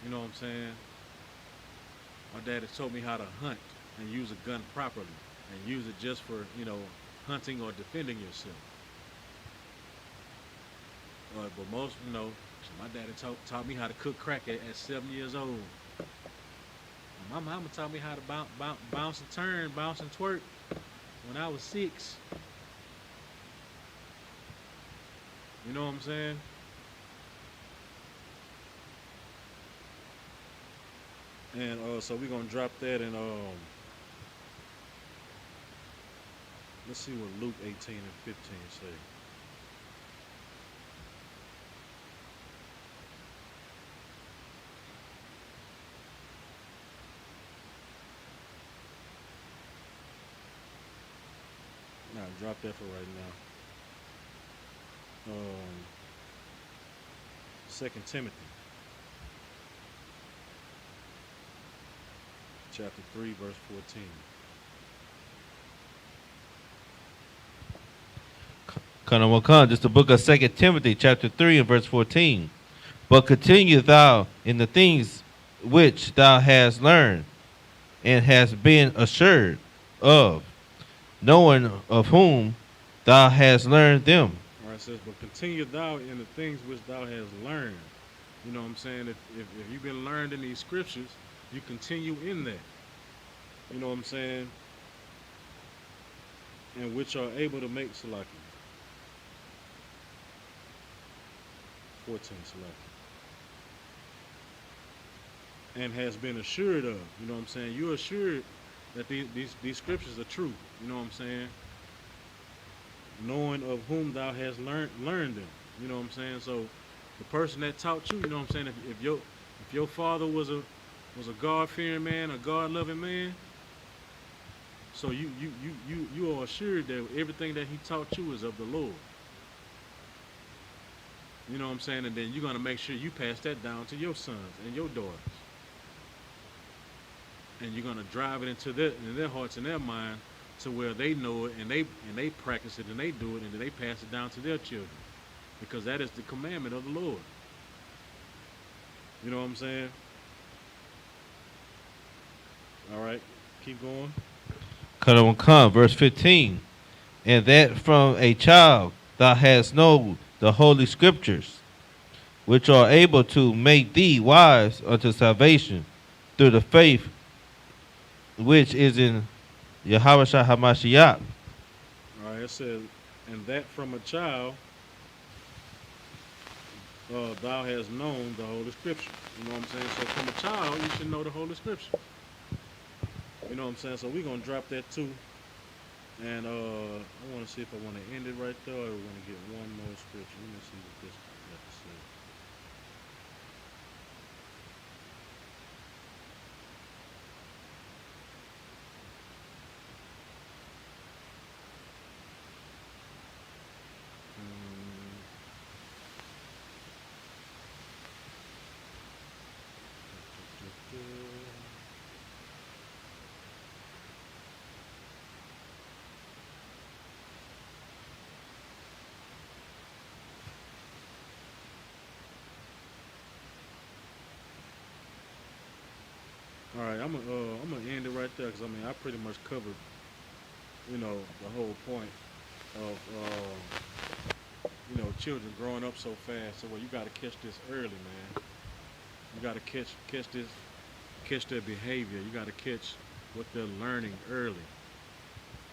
Speaker 3: You know what I'm saying? My daddy told me how to hunt and use a gun properly and use it just for, you know, hunting or defending yourself. But most, you know, my daddy taught me how to cook crack at 7 years old. My mama taught me how to bounce and turn, bounce and twerk when I was 6. You know what I'm saying? And so we're gonna drop that and let's see what Luke 18 and 15 say. Now drop that for right now. 2 Timothy chapter 3 verse
Speaker 4: 14. This is the book of 2 Timothy chapter 3 and verse 14. But continue thou in the things which thou hast learned and hast been assured of, knowing of whom thou hast learned them.
Speaker 3: All right, it says, but continue thou in the things which thou hast learned. You know what I'm saying? If you've been learned in these scriptures, you continue in that. You know what I'm saying? And which are able to make Salaki. 14 Salaki. And has been assured of. You know what I'm saying? You're assured that these scriptures are true. You know what I'm saying? Knowing of whom thou hast learned them. You know what I'm saying? So the person that taught you, you know what I'm saying, if your father was a God-fearing man, a God-loving man, so you are assured that everything that he taught you is of the Lord. You know what I'm saying? And then you're gonna make sure you pass that down to your sons and your daughters. And you're gonna drive it into their hearts and their mind to where they know it and they practice it and they do it and then they pass it down to their children. because that is the commandment of the Lord. You know what I'm saying? All right, keep going.
Speaker 4: Cut on come, verse 15. And that from a child thou hast known the holy scriptures, which are able to make thee wise unto salvation through the faith which is in Yahweh HaMashiach.
Speaker 3: All right, it says, and that from a child thou hast known the Holy Scripture. You know what I'm saying? So from a child, you should know the Holy Scripture. You know what I'm saying? So we're going to drop that too. And I want to see if I want to end it right there or I want to get one more scripture. Let me see what this got to say. All right, I'm gonna end it right there because I mean I pretty much covered, you know, the whole point of you know, children growing up so fast. So well, you got to catch this early, man. You got to catch their behavior. You got to catch what they're learning early.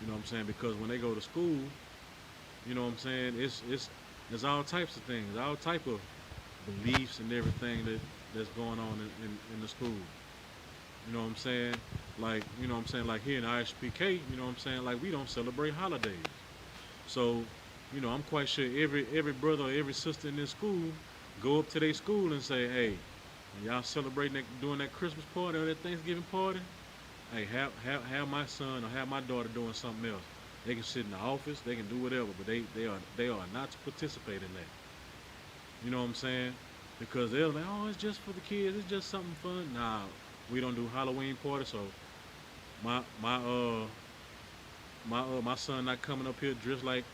Speaker 3: You know what I'm saying? Because when they go to school, you know what I'm saying, there's all types of things, all type of beliefs and everything that's going on in the school. You know what I'm saying? Like, you know what I'm saying, like here in Ispk, you know what I'm saying, like we don't celebrate holidays. So, you know, I'm quite sure every brother or every sister in this school go up to their school and say, hey, when y'all celebrating doing that Christmas party or that Thanksgiving party, hey, have my son or have my daughter doing something else. They can sit in the office, they can do whatever, but they are not to participate in that. You know what I'm saying? Because they're like, oh, it's just for the kids, it's just something fun. Nah, we don't do Halloween parties, so my son not coming up here dressed like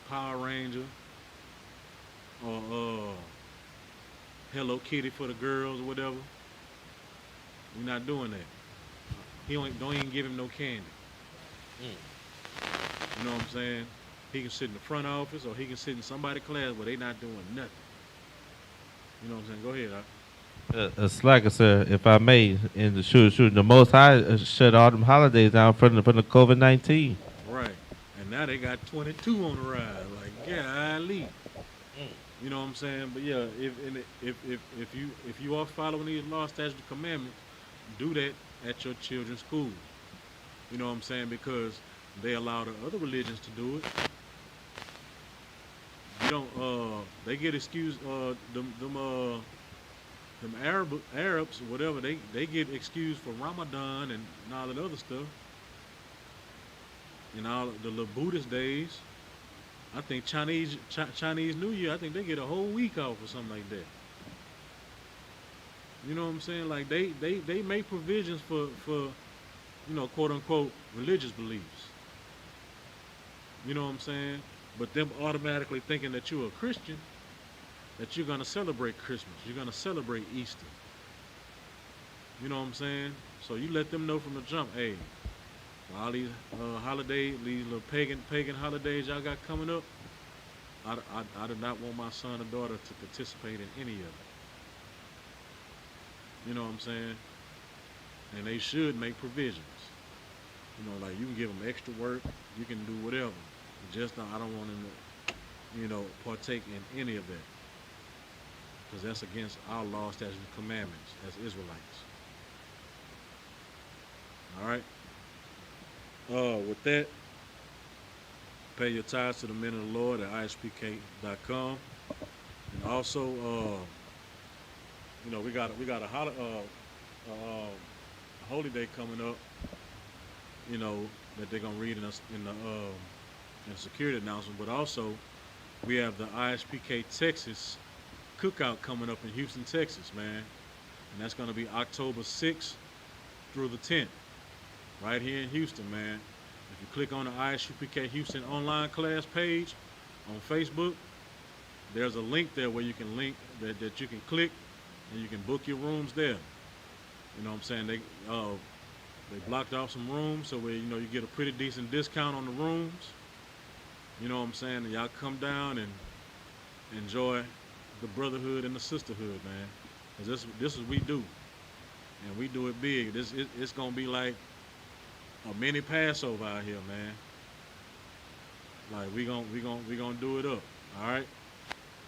Speaker 3: Power Ranger or Hello Kitty for the girls or whatever. We're not doing that. Don't even give him no candy. You know what I'm saying? He can sit in the front office or he can sit in somebody's class where they not doing nothing. You know what I'm saying? Go ahead,
Speaker 4: Slacker, sir, if I may, in the shoot, the Most High shut all them holidays down from the COVID-19.
Speaker 3: Right, and now they got 22 on the rise. Like, golly. You know what I'm saying? But yeah, if you are following these laws, statutes, and commandments, do that at your children's school. You know what I'm saying? Because they allow the other religions to do it. You don't. They get excused. Them Arabs, whatever, they get excused for Ramadan and all that other stuff. And all the little Buddhist days. I think Chinese New Year, I think they get a whole week off or something like that. You know what I'm saying? Like they make provisions for you know, quote unquote religious beliefs. You know what I'm saying? But them automatically thinking that you're a Christian, that you're going to celebrate Christmas, you're going to celebrate Easter. You know what I'm saying? So you let them know from the jump, hey, all these holidays, these little pagan holidays y'all got coming up, I do not want my son or daughter to participate in any of it. You know what I'm saying? And they should make provisions. You know, like you can give them extra work, you can do whatever. Just I don't want them to, you know, partake in any of that. Because that's against our law, statutes, and commandments as Israelites. All right? With that, pay your tithes to the men of the Lord at ispk.com. And also, you know, we got a holy day coming up, you know, that they're going to read in the security announcement. But also, we have the Ispk Texas Cookout coming up in Houston, Texas, man. And that's going to be October 6th through the 10th, right here in Houston, man. If you click on the Isupk Houston online class page on Facebook, there's a link there where you can that you can click, and you can book your rooms there. You know what I'm saying? They blocked off some rooms, so where you get a pretty decent discount on the rooms. You know what I'm saying? And y'all come down and enjoy the brotherhood and the sisterhood, man. 'Cause this is what we do, and we do it big. It's gonna be like a mini Passover out here, man. Like we gonna do it up. All right.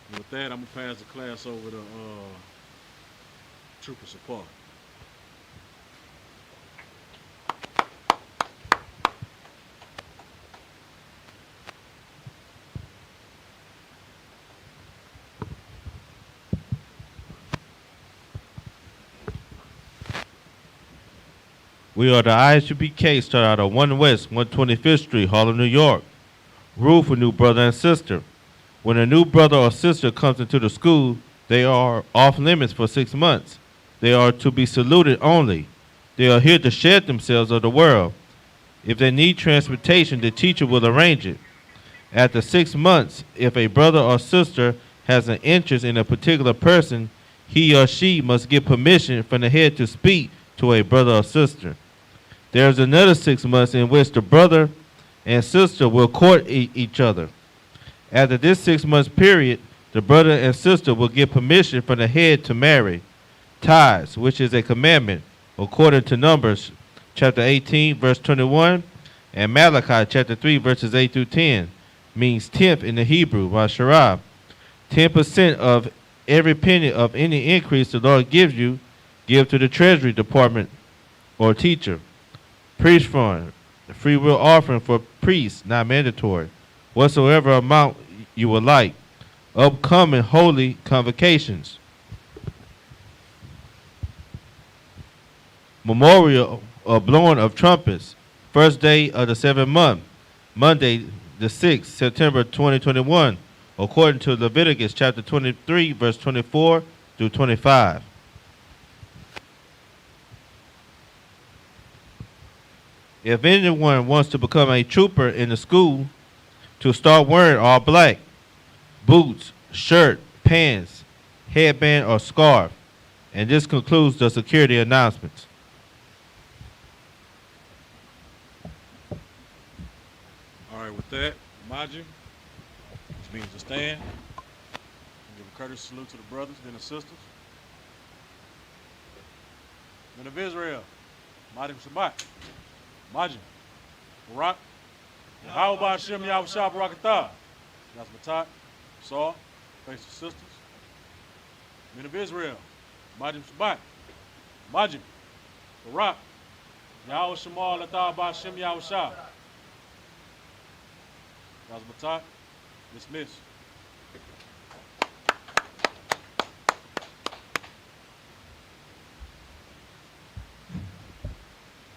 Speaker 3: And with that, I'm gonna pass the class over to Trooper Support.
Speaker 4: We are the Ispk, start out of 1 West, 125th Street, Harlem, New York. Rule for new brother and sister. When a new brother or sister comes into the school, they are off limits for 6 months. They are to be saluted only. They are here to shed themselves of the world. If they need transportation, the teacher will arrange it. After 6 months, if a brother or sister has an interest in a particular person, he or she must get permission from the head to speak to a brother or sister. There is another 6 months in which the brother and sister will court each other. After this 6 months period, the brother and sister will get permission from the head to marry. Tithes, which is a commandment, according to Numbers chapter 18, verse 21, and Malachi chapter 3, verses 8 through 10, means tenth in the Hebrew, Vasharah. 10% of every penny of any increase the Lord gives you, give to the Treasury Department or teacher. Priest fund, the free will offering for priests, not mandatory. Whatsoever amount you would like. Upcoming holy convocations. Memorial of blowing of trumpets. First day of the 7th month. Monday the 6th, September 2021. According to Leviticus chapter 23, verse 24 through 25. If anyone wants to become a trooper in the school, to start wearing all black, boots, shirt, pants, headband, or scarf. And this concludes the security announcements.
Speaker 3: All right, with that, Maji, which means to stand, and give a courteous salute to the brothers and the sisters. Men of Israel, Madim Shabbat, Majim, Barak, how about Shem Yahushua Barakatah? That's Matat, Saul, face the sisters. Men of Israel, Majim Shabbat, Majim, Barak, Yahweh Shemal Latah Ba Shem Yahushua. That's Matat, dismiss.